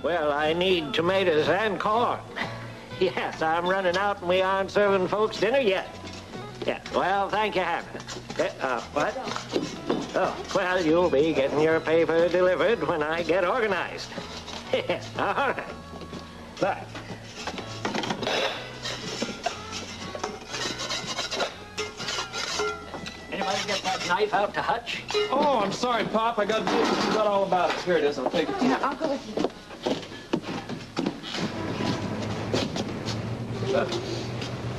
Well, I need tomatoes and corn. Yes, I'm running out and we aren't serving folks dinner yet. Yeah, well, thank you, Hannah. What? Oh, well, you'll be getting your paper delivered when I get organized. All right. Bye. Anybody get that knife out to Hutch? Oh, I'm sorry, Pop. I forgot all about it. Here it is. I'll take it. Yeah, I'll go with you.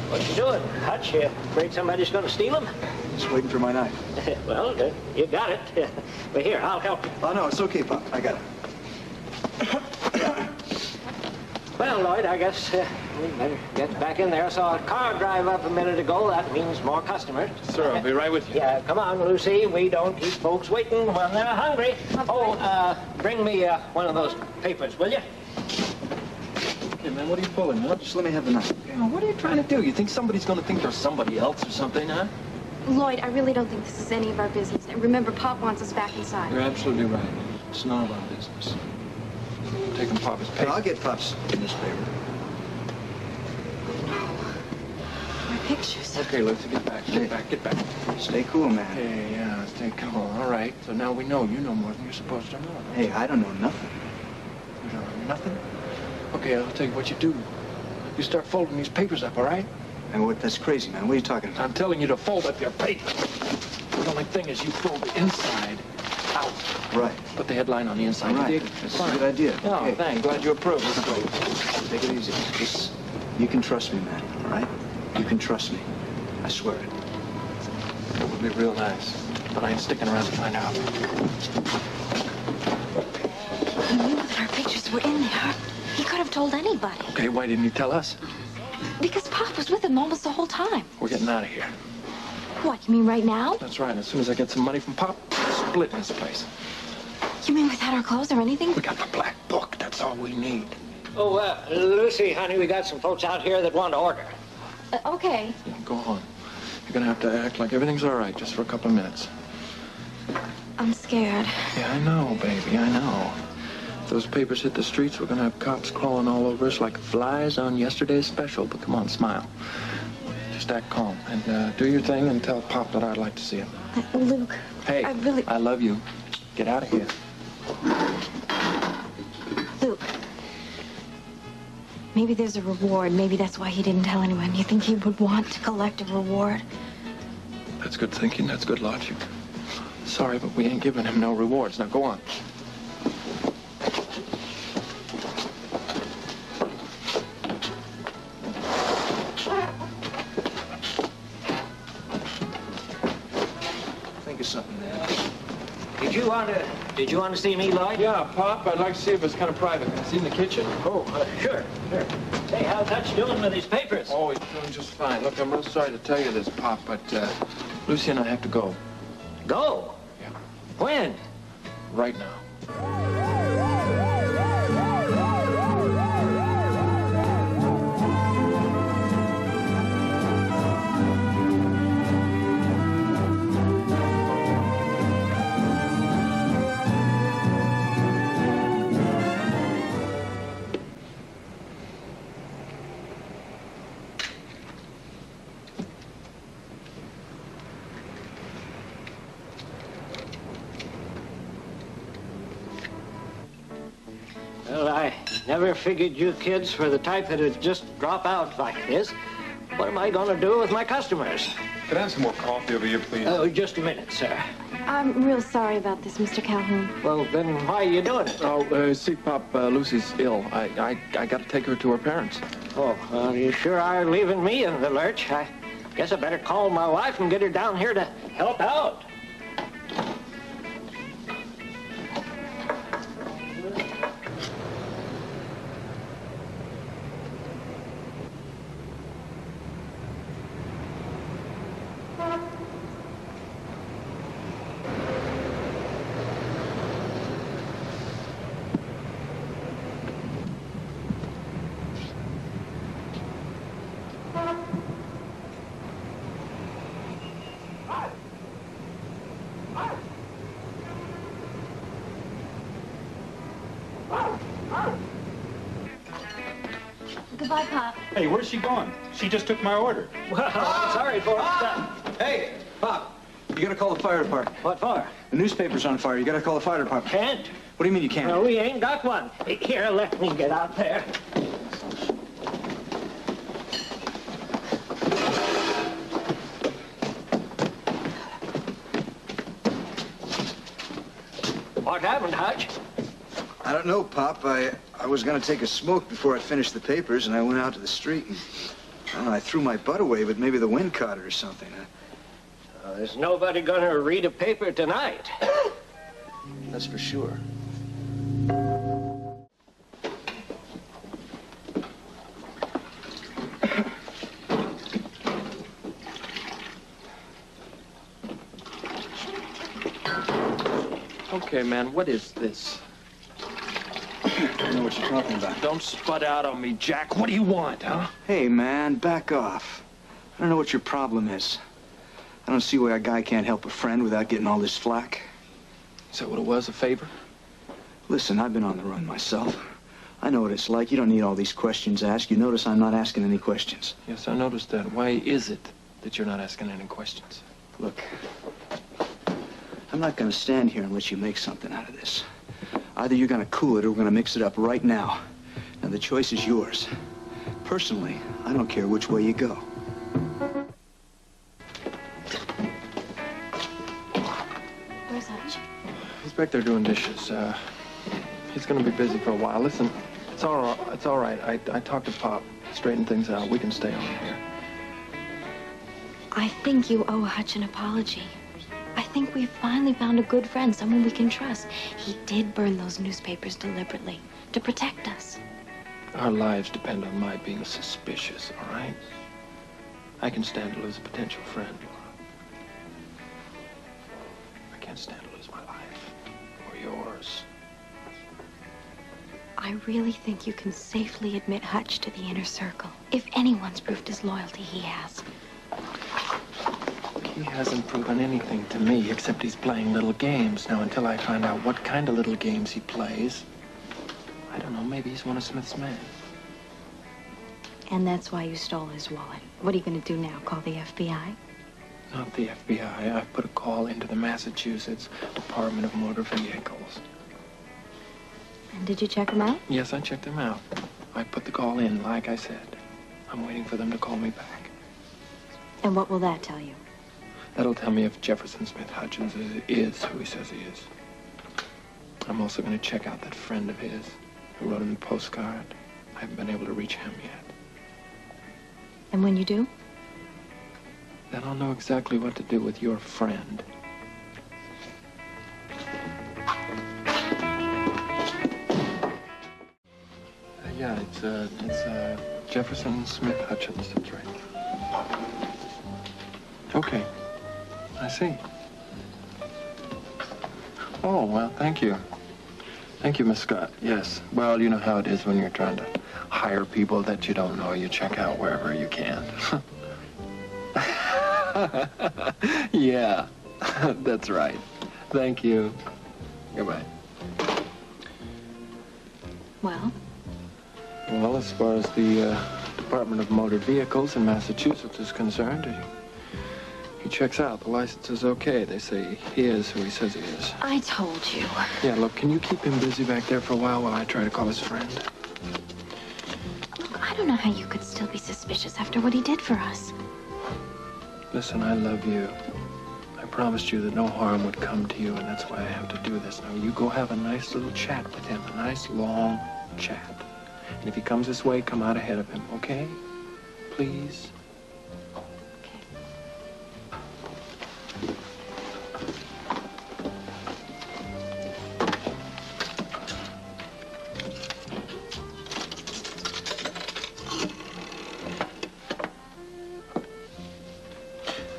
What you doing, Hutch? You afraid somebody's going to steal them? Just waiting for my knife. Well, you got it. But here, I'll help you. Oh, no, it's okay, Pop. I got it. Well, Lloyd, I guess we better get back in there. I saw a car drive up a minute ago. That means more customers. Sir, I'll be right with you. Yeah, come on, Lucy. We don't keep folks waiting when they're hungry. Oh, bring me one of those papers, will you? Hey, man, what are you pulling, huh? Just let me have the knife. Yeah, what are you trying to do? You think somebody's going to think there's somebody else or something, huh? Lloyd, I really don't think this is any of our business. And remember, Pop wants us back inside. You're absolutely right. It's none of our business. Taking Pop's Hey, paper. I'll get Pop's newspaper. My pictures. Okay, let's get back. Get back. Stay cool, man. Hey, yeah, stay cool. All right. So now we know you know more than you're supposed to know. Hey, I don't know nothing. You don't know nothing? Okay, I'll tell you what you do. You start folding these papers up, all right? And that's crazy, man. What are you talking about? I'm telling you to fold up your paper. The only thing is you fold the inside out. Right. Put the headline on the inside. Right. That's a good idea. Oh, Okay. thanks. Glad you approve. Let's go. Take it easy. Just, you can trust me, man, all right? You can trust me. I swear it. That would be real nice. But I ain't sticking around to find out. He knew that our pictures were in there. He could have told anybody. Okay, why didn't you tell us? Because Pop was with him almost the whole time. We're getting out of here. What, you mean right now? That's right. As soon as I get some money from Pop, we're splitting this place. You mean without our clothes or anything? We got the black book. That's all we need. Oh, Lucy, honey, we got some folks out here that want to order. Okay. Yeah, go on. You're gonna have to act like everything's all right just for a couple of minutes. I'm scared. Yeah, I know, baby. I know. If those papers hit the streets, we're gonna have cops crawling all over us like flies on yesterday's special. But come on, smile. Just act calm and do your thing and tell Pop that I'd like to see him. Luke, Hey, I love you. Get out of here. Luke. Maybe there's a reward. Maybe that's why he didn't tell anyone. You think he would want to collect a reward? That's good thinking. That's good logic. Sorry, but we ain't giving him no rewards. Now, go on. Think of something, man. Did you want to see me, Lloyd? Yeah, Pop, I'd like to see if it's kind of private. Can I see in the kitchen? Oh, sure. Hey, how's Hutch doing with his papers? Oh, he's doing just fine. Look, I'm real sorry to tell you this, Pop, but Lucy and I have to go. Go? Yeah. When? Right now. Well, I never figured you kids were the type that would just drop out like this. What am I going to do with my customers? Could I have some more coffee over here, please? Oh, just a minute, sir. I'm real sorry about this, Mr. Calhoun. Well, then why are you doing it? Oh, see, Pop, Lucy's ill. I got to take her to her parents. Oh, well, you sure are leaving me in the lurch. I guess I better call my wife and get her down here to help out. Goodbye, Pop. Hey, where's she going? She just took my order. Well, sorry, folks. Hey, Pop, you gotta call the fire department. What for? The newspaper's on fire. You gotta call the fire department. Can't. What do you mean you can't? No, we ain't got one. Here, let me get out there. What happened, Hutch? I don't know, Pop. I was gonna take a smoke before I finished the papers, and I went out to the street, and I don't know, I threw my butt away, but maybe the wind caught it or something. There's nobody gonna read a paper tonight. That's for sure. Okay, man, what is this? I don't know what you're talking about. Don't sput out on me, Jack. What do you want, huh? Hey, man, back off. I don't know what your problem is. I don't see why a guy can't help a friend without getting all this flack. Is that what it was, a favor? Listen, I've been on the run myself. I know what it's like. You don't need all these questions asked. You notice I'm not asking any questions. Yes, I noticed that. Why is it that you're not asking any questions? Look, I'm not going to stand here and let you make something out of this. Either you're going to cool it or we're going to mix it up right now. Now, the choice is yours. Personally, I don't care which way you go. Where's Hutch? He's back there doing dishes. He's going to be busy for a while. Listen, it's all right. I talked to Pop, straightened things out. We can stay on here. I think you owe Hutch an apology. I think we've finally found a good friend, someone we can trust. He did burn those newspapers deliberately to protect us. Our lives depend on my being suspicious, all right? I can stand to lose a potential friend. I can't stand to lose my life or yours. I really think you can safely admit Hutch to the inner circle. If anyone's proved his loyalty, he has. He hasn't proven anything to me except he's playing little games. Now, until I find out what kind of little games he plays, I don't know, maybe he's one of Smith's men. And that's why you stole his wallet. What are you going to do now, call the FBI? Not the FBI. I've put a call into the Massachusetts Department of Motor Vehicles. And did you check him out? Yes, I checked him out. I put the call in, like I said. I'm waiting for them to call me back. And what will that tell you? That'll tell me if Jefferson Smith Hutchins is who he says he is. I'm also going to check out that friend of his who wrote him the postcard. I haven't been able to reach him yet. And when you do? Then I'll know exactly what to do with your friend. Yeah, it's Jefferson Smith Hutchins. That's right. Okay. I see. Oh, well, thank you. Thank you, Miss Scott. Yes. Well, you know how it is when you're trying to hire people that you don't know. You check out wherever you can. Yeah, that's right. Thank you. Goodbye. Well? Well, as far as the Department of Motor Vehicles in Massachusetts is concerned, he checks out. The license is okay. They say he is who he says he is. I told you. Yeah, look, can you keep him busy back there for a while I try to call his friend? Look, I don't know how you could still be suspicious after what he did for us. Listen, I love you. I promised you that no harm would come to you, and that's why I have to do this. Now, you go have a nice little chat with him, a nice long chat. And if he comes this way, come out ahead of him, okay? Please?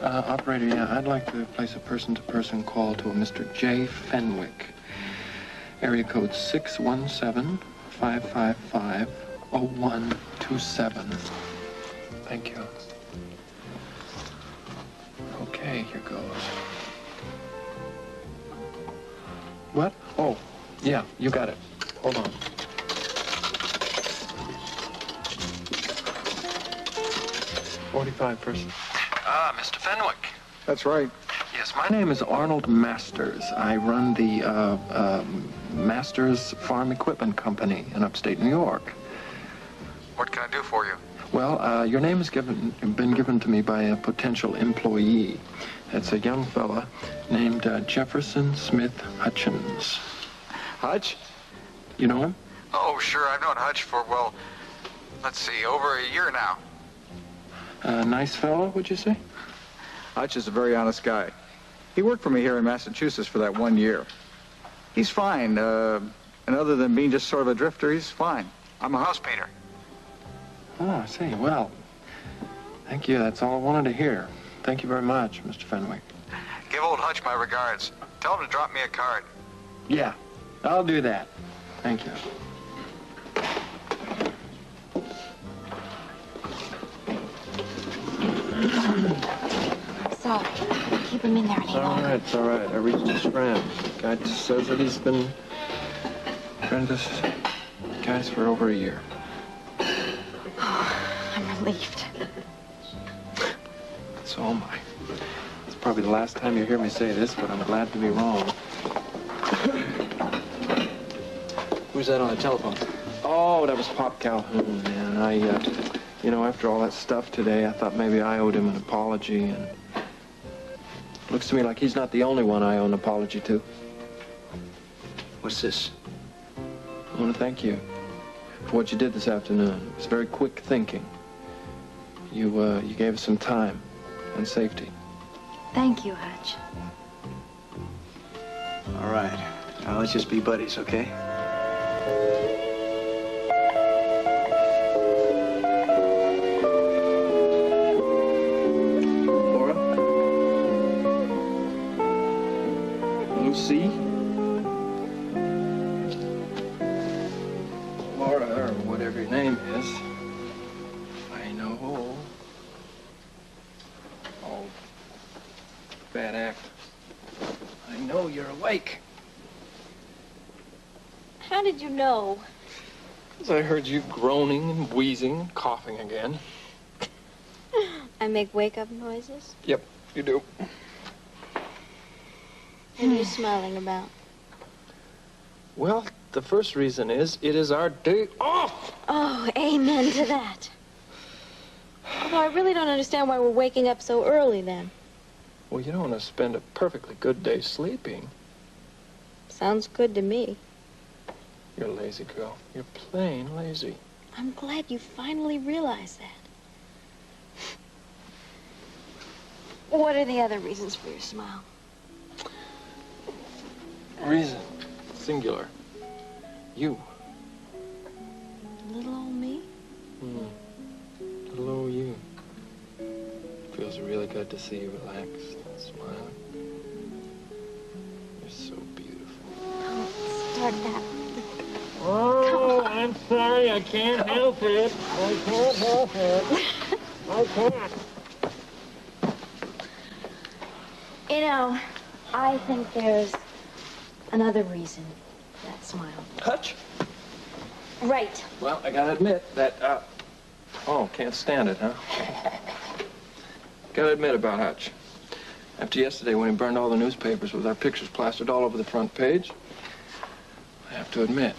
Operator, yeah, I'd like to place a person-to-person call to a Mr. J. Fenwick. Area code 617-555-0127. Thank you. Okay, here goes. What? Oh, yeah, you got it. Hold on. 45 first. Mr. Fenwick. That's right. Yes, my name is Arnold Masters. I run the Masters Farm Equipment Company in upstate New York. What can I do for you? Well, your name has been given to me by a potential employee. It's a young fella named Jefferson Smith Hutchins. Hutch? You know him? Oh, sure. I've known Hutch for, well, let's see, over a year now. Nice fellow, would you say? Hutch is a very honest guy. He worked for me here in Massachusetts for that 1 year. He's fine, and other than being just sort of a drifter, he's fine. I'm a house painter. Oh, I see. Well, thank you. That's all I wanted to hear. Thank you very much, Mr. Fenwick. Give old Hutch my regards. Tell him to drop me a card. Yeah, I'll do that. Thank you. Sorry. Keep him in there any longer. It's all right. I reached his friend. Guy says that he's been a friend of this guy's for over a year. I'm relieved. So am I. It's probably the last time you hear me say this, but I'm glad to be wrong. Who's that on the telephone? Oh, that was Pop Calhoun, man. You know, after all that stuff today, I thought maybe I owed him an apology, and looks to me like he's not the only one I owe an apology to. What's this? I want to thank you for what you did this afternoon. It was very quick thinking. You gave us some time and safety. Thank you, Hutch. All right. Now let's just be buddies, okay? Laura? Lucy? Laura, or whatever your name is. I know. Oh, bad act. I know you're awake. How did you know? As I heard you groaning and wheezing and coughing again. I make wake-up noises? Yep, you do. What are you smiling about? Well, the first reason is it is our day off. Oh, amen to that. Although I really don't understand why we're waking up so early then. Well, you don't want to spend a perfectly good day sleeping. Sounds good to me. You're a lazy girl. You're plain lazy. I'm glad you finally realized that. What are the other reasons for your smile? Reason. Singular. You. Little old me? Little old you. Feels really good to see you relaxed and smiling. You're so beautiful. Oh, start that. Oh, I'm sorry. I can't help it. I can't help it. I can't. You know, I think there's another reason for that smile. Hutch? Right. Well, I gotta admit that, oh, can't stand it, huh? Gotta admit about Hutch. After yesterday when he burned all the newspapers with our pictures plastered all over the front page, I have to admit,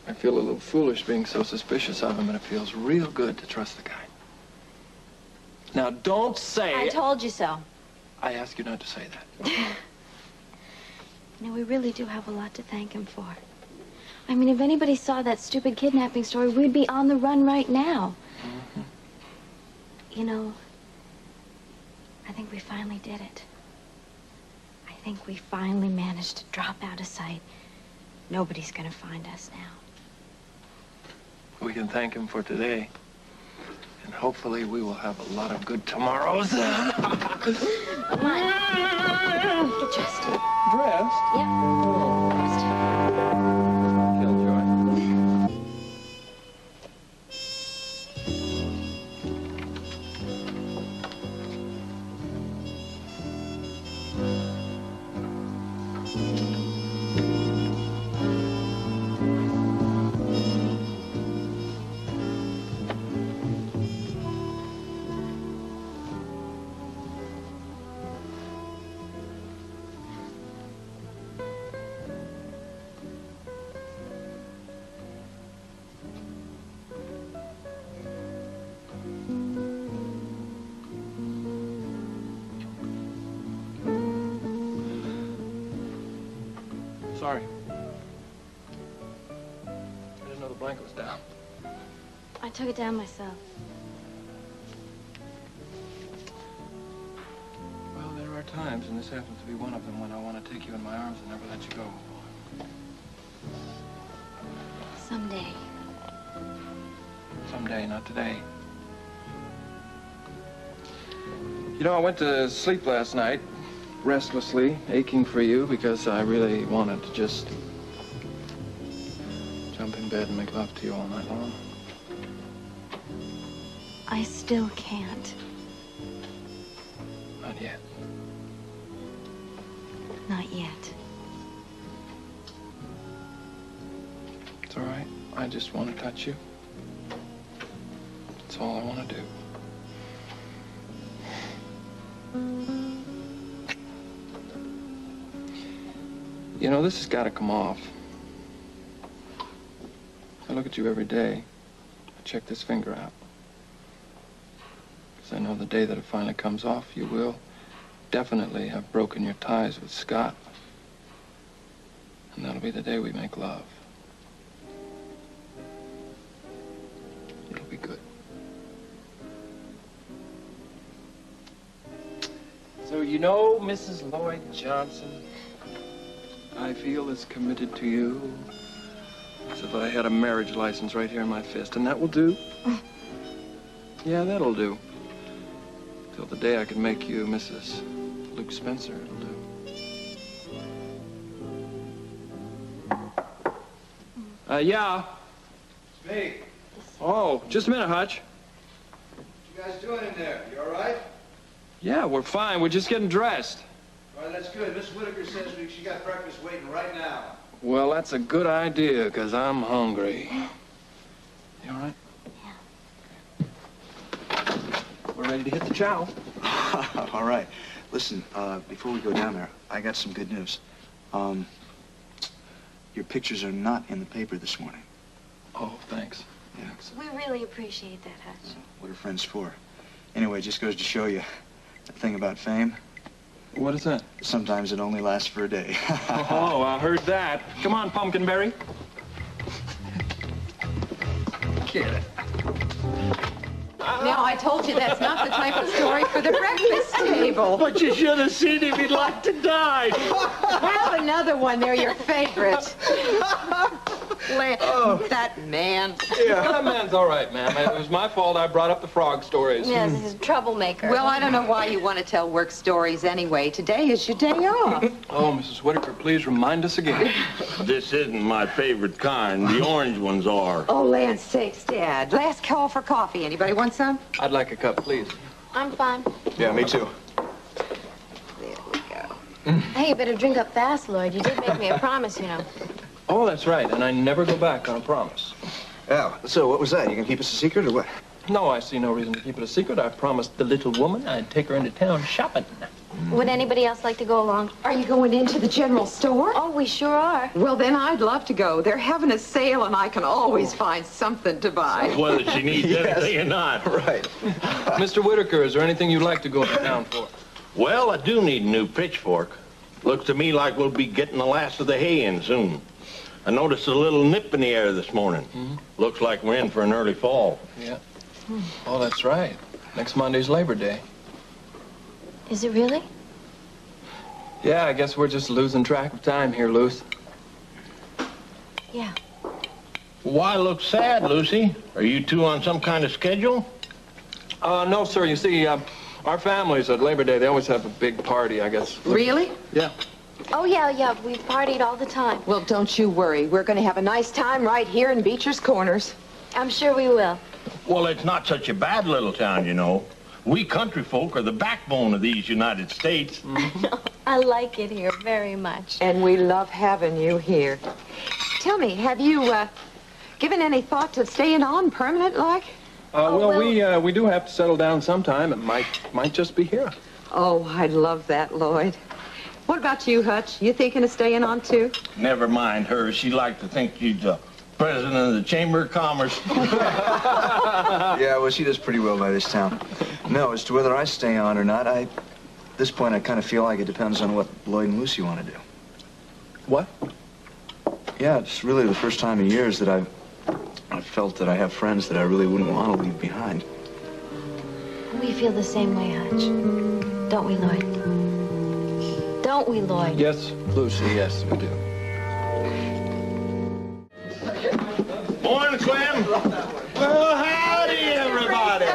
I feel a little foolish being so suspicious of him, and it feels real good to trust the guy. Now, don't say... I told you so. I ask you not to say that. You know, we really do have a lot to thank him for. I mean, if anybody saw that stupid kidnapping story, we'd be on the run right now. You know, I think we finally did it. I think we finally managed to drop out of sight. Nobody's gonna find us now. We can thank him for today. And hopefully we will have a lot of good tomorrows. Come on. Get dressed. Dressed? Yeah. Dressed. Killjoy. sorry. I didn't know the blanket was down. I took it down myself. Well, there are times, and this happens to be one of them, when I want to take you in my arms and never let you go. Someday. Someday, not today. You know, I went to sleep last night, restlessly, aching for you, because I really wanted to just jump in bed and make love to you all night long. I still can't. Not yet. Not yet. It's all right. I just want to touch you. That's all I want to do. You know, this has got to come off. I look at you every day. I check this finger out. Because I know the day that it finally comes off, you will definitely have broken your ties with Scott. And that'll be the day we make love. It'll be good. So, you know, Mrs. Lloyd Johnson, I feel as committed to you as if I had a marriage license right here in my fist. And that will do. Yeah, that'll do. Till the day I can make you Mrs. Luke Spencer, it'll do. Yeah. It's me. Oh, just a minute, Hutch. What you guys doing in there? You all right? Yeah, we're fine. We're just getting dressed. All right, that's good. Miss Whitaker says she got breakfast waiting right now. Well, that's a good idea, because I'm hungry. You all right? Yeah. We're ready to hit the chow. All right. Listen, before we go down there, I got some good news. Your pictures are not in the paper this morning. Oh, thanks. Yeah. We really appreciate that, Hutch. What are friends for? Anyway, it just goes to show you the thing about fame. What is that? Sometimes it only lasts for a day. Oh, I heard that. Come on, Pumpkinberry. Get it. Now, I told you that's not the type of story for the breakfast table. But you should have seen him. He'd like to die. Have another one. They're your favorite. That man. Yeah, that man's all right, ma'am. It was my fault I brought up the frog stories. Yes, he's a troublemaker. Well, I don't know why you want to tell work stories anyway. Today is your day off. Oh, Mrs. Whitaker, please remind us again. This isn't my favorite kind. The orange ones are. Oh, land's sakes, Dad. Last call for coffee. Anybody want some? I'd like a cup, please. I'm fine. Yeah, me too. There we go. Hey, you better drink up fast, Lloyd. You did make me a promise, you know. Oh, that's right, and I never go back on a promise. Yeah, so what was that? You gonna keep us a secret or what? No, I see no reason to keep it a secret. I promised the little woman I'd take her into town shopping. Would anybody else like to go along? Are you going into the general store? Oh, we sure are. Well, then I'd love to go. They're having a sale, and I can always find something to buy. Whether she needs anything or not. Right. Mr. Whitaker, is there anything you'd like to go to town for? Well, I do need a new pitchfork. Looks to me like we'll be getting the last of the hay in soon. I noticed a little nip in the air this morning. Looks like we're in for an early fall. Yeah. Oh, that's right. Next Monday's Labor Day. Is it really? Yeah, I guess we're just losing track of time here, Luce. Yeah. Why look sad, Lucy? Are you two on some kind of schedule? No, sir. You see, our families at Labor Day, they always have a big party, I guess. Really? Yeah. Oh, yeah. We've partied all the time. Well, don't you worry. We're going to have a nice time right here in Beechers Corners. I'm sure we will. Well, it's not such a bad little town, you know. We country folk are the backbone of these United States. I like it here very much. And we love having you here. Tell me, have you given any thought to staying on permanent like? Well, we do have to settle down sometime. It might just be here. Oh, I'd love that, Lloyd. What about you, Hutch? You thinking of staying on, too? Never mind her. She likes to think she's the president of the Chamber of Commerce. Yeah, well, she does pretty well by this town. No, as to whether I stay on or not, at this point, I kind of feel like it depends on what Lloyd and Lucy want to do. What? Yeah, it's really the first time in years that I've felt that I have friends that I really wouldn't want to leave behind. We feel the same way, Hutch. Don't we, Lloyd? Don't we, Lloyd? Yes, Lucy, yes, we do. Morning, Clem. Well, howdy, everybody.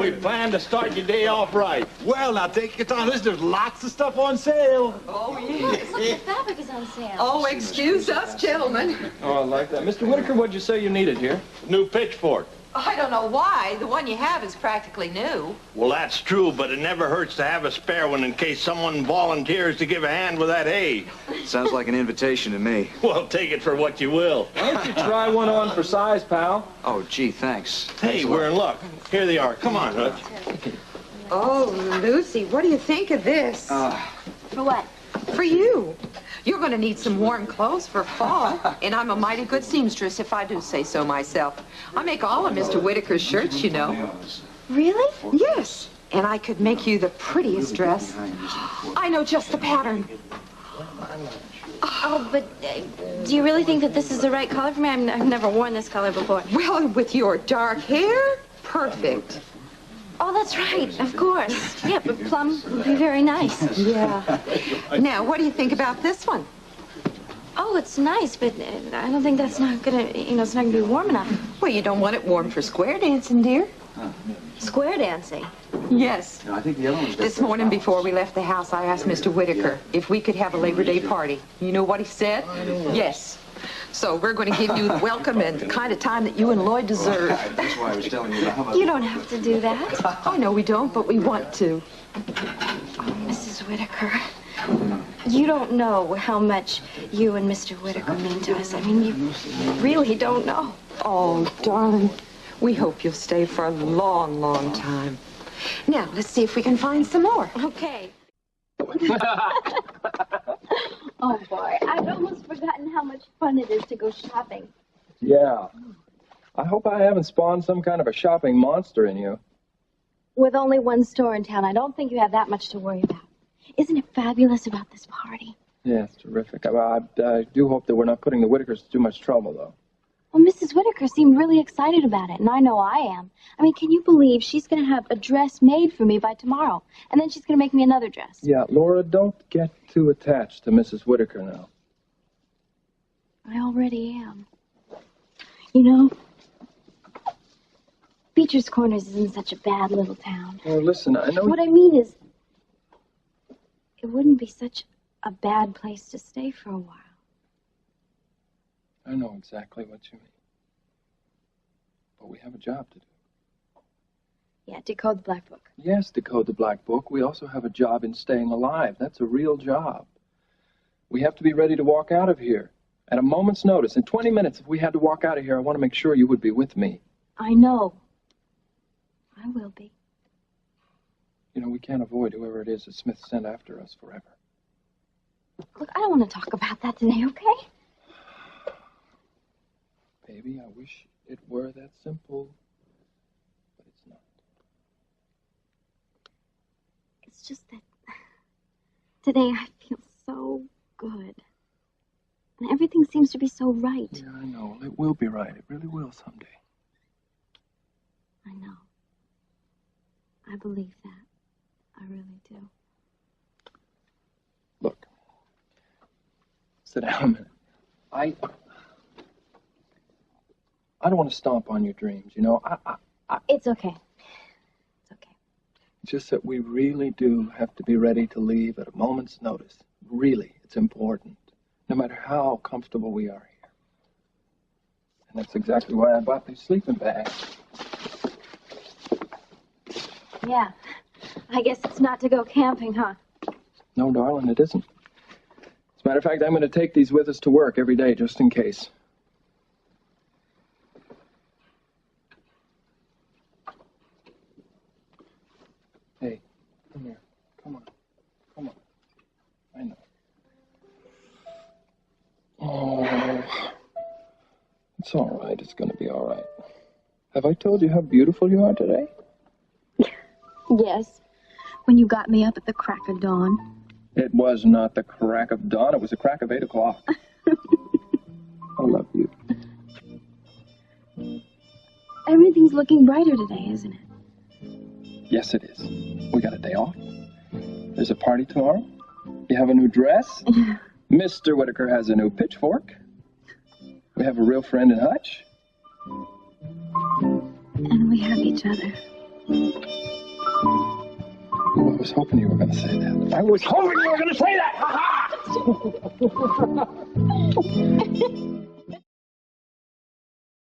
We plan to start your day off right. Well, now take your time. There's lots of stuff on sale. Oh, yes. The fabric is on sale. Oh, excuse us, gentlemen. Oh, I like that. Mr. Whitaker, what'd you say you needed here? New pitchfork. I don't know why. The one you have is practically new. Well, that's true, but it never hurts to have a spare one in case someone volunteers to give a hand with that hay. Sounds like an invitation to me. Well, take it for what you will. Why don't you try one on for size, pal? Oh, gee, thanks. Hey, we're in luck. Here they are. Come on, Hutch. Oh, Lucy, what do you think of this? For what? For you. You're going to need some warm clothes for fall. And I'm a mighty good seamstress, if I do say so myself. I make all of Mr. Whitaker's shirts, you know. Really? Yes. And I could make you the prettiest dress. I know just the pattern. Oh, but do you really think that this is the right color for me? I've never worn this color before. Well, with your dark hair, perfect. Oh, that's right. Of course. Yeah, but plum would be very nice. Yeah. Now, what do you think about this one? Oh, it's nice, but I don't think that's not gonna, it's not gonna be warm enough. Well, you don't want it warm for square dancing, dear. Square dancing? Yes. I think the other one's This morning before we left the house, I asked Mr. Whitaker if we could have a Labor Day party. You know what he said? Yes. So we're going to give you the welcome and the kind of time that you and Lloyd deserve. That's why I was telling you about. You don't have to do that. I know we don't, but we want to. Oh, Mrs. Whitaker, you don't know how much you and Mr. Whitaker mean to us. I mean, you really don't know. Oh, darling, we hope you'll stay for a long, long time. Now, let's see if we can find some more. Okay. Oh, boy. I'd almost forgotten how much fun it is to go shopping. Yeah. I hope I haven't spawned some kind of a shopping monster in you. With only one store in town, I don't think you have that much to worry about. Isn't it fabulous about this party? Yeah, it's terrific. I do hope that we're not putting the Whitakers to too much trouble, though. Well, Mrs. Whitaker seemed really excited about it, and I know I am. I mean, can you believe she's going to have a dress made for me by tomorrow, and then she's going to make me another dress? Yeah, Laura, don't get too attached to Mrs. Whitaker now. I already am. You know, Beechers Corners isn't such a bad little town. Well, listen, I know... What I mean is, it wouldn't be such a bad place to stay for a while. I know exactly what you mean. But we have a job to do. Yeah, decode the black book. Yes, decode the black book. We also have a job in staying alive. That's a real job. We have to be ready to walk out of here at a moment's notice. In 20 minutes, if we had to walk out of here, I want to make sure you would be with me. I know. I will be. You know, we can't avoid whoever it is that Smith sent after us forever. Look, I don't want to talk about that today, okay? Baby, I wish it were that simple, but it's not. It's just that today I feel so good. And everything seems to be so right. Yeah, I know. It will be right. It really will someday. I know. I believe that. I really do. Look. Sit down a minute. I don't want to stomp on your dreams, you know. It's okay. It's okay. It's just that we really do have to be ready to leave at a moment's notice. Really, it's important. No matter how comfortable we are here. And that's exactly why I bought these sleeping bags. Yeah. I guess it's not to go camping, huh? No, darling, it isn't. As a matter of fact, I'm going to take these with us to work every day, just in case. Hey, come here. Come on. Come on. I know. Oh, it's all right. It's going to be all right. Have I told you how beautiful you are today? Yes. When you got me up at the crack of dawn. It was not the crack of dawn. It was the crack of 8 o'clock. I love you. Everything's looking brighter today, isn't it? Yes, it is. We got a day off. There's a party tomorrow. You have a new dress. Mr. Whitaker has a new pitchfork. We have a real friend in Hutch. And we have each other. I was hoping you were going to say that. I was hoping you were going to say that! Ha ha!